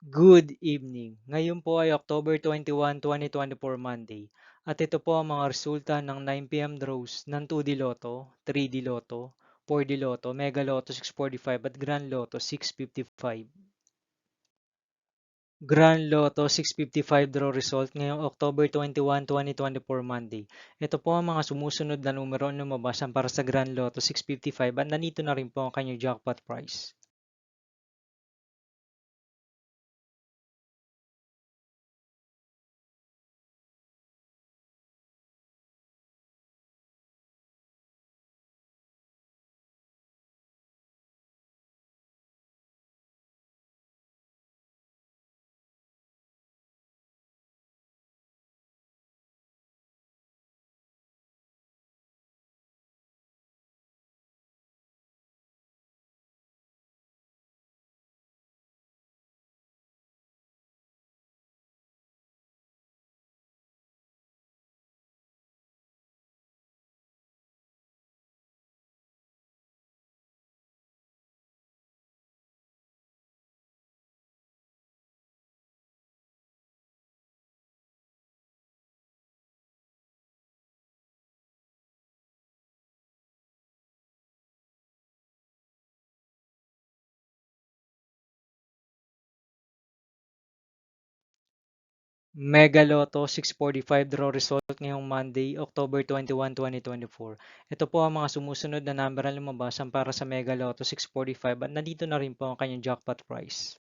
Good evening. Ngayon po ay October 21, 2024 Monday. At ito po ang mga resulta ng 9 p.m. draws ng 2D Lotto, 3D Lotto, 4D Lotto, Mega Lotto 645 at Grand Lotto 655. Grand Lotto 655 draw result ngayong October 21, 2024 Monday. Ito po ang mga sumusunod na numero na lumabasan para sa Grand Lotto 655 at nandito na rin po ang kanyang jackpot price. Mega Lotto 645 draw result ngayong Monday, October 21, 2024. Ito po ang mga sumusunod na number na lumabasan para sa Mega Lotto 645 at nandito na rin po ang kanyang jackpot price.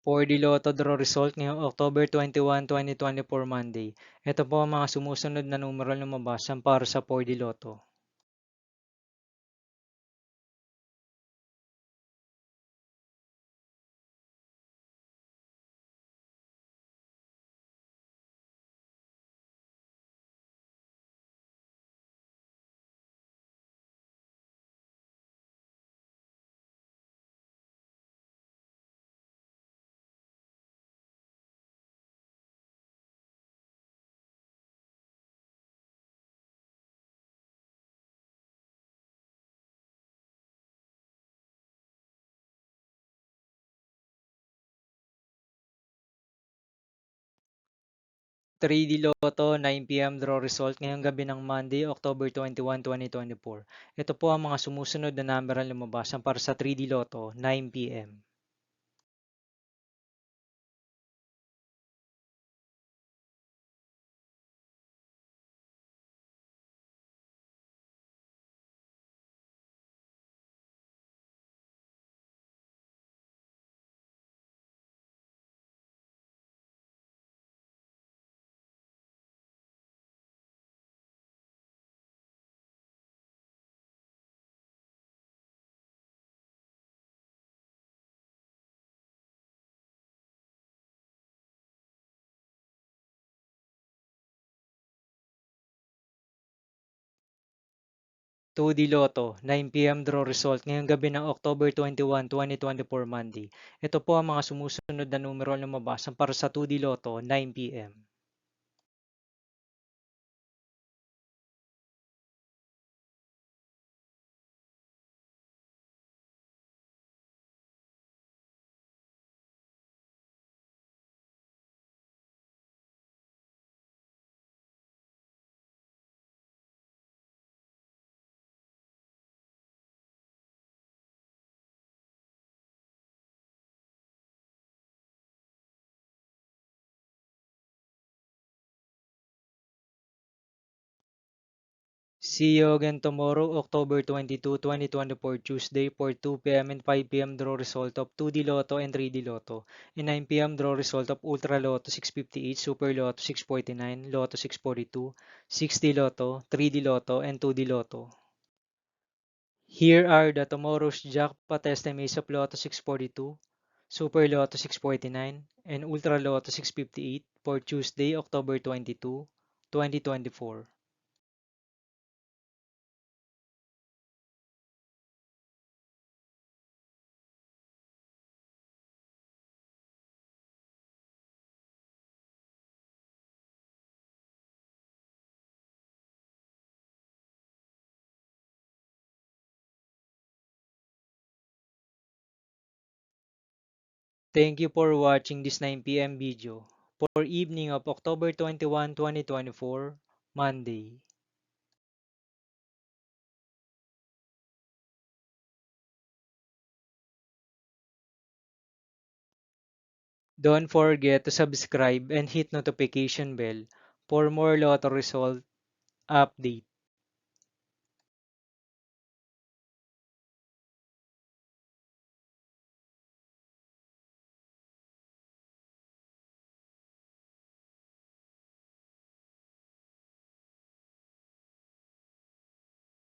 4D Lotto draw result ngayong October 21, 2024 Monday. Ito po ang mga sumusunod na numero na lumabasan para sa 4D Lotto. 3D Lotto 9 p.m. draw result ngayong gabi ng Monday, October 21, 2024. Ito po ang mga sumusunod na number na lumabasan para sa 3D Lotto 9 p.m. Two d Lotto 9 p.m. draw result ngayong gabi ng October 21, 2024 Monday. Ito po ang mga sumusunod na numero na lumabasan para sa 2D Lotto 9 p.m. See you again tomorrow, October 22, 2024, Tuesday for 2 p.m. and 5 p.m. draw result of 2D Lotto and 3D Lotto. And 9 p.m. draw result of Ultra Lotto 658, Super Lotto 649, Lotto 642, 6D Lotto, 3D Lotto, and 2D Lotto. Here are the tomorrow's jackpot estimates of Lotto 642, Super Lotto 649, and Ultra Lotto 658 for Tuesday, October 22, 2024. Thank you for watching this 9 p.m. video for evening of October 21, 2024, Monday. Don't forget to subscribe and hit notification bell for more lotto result update.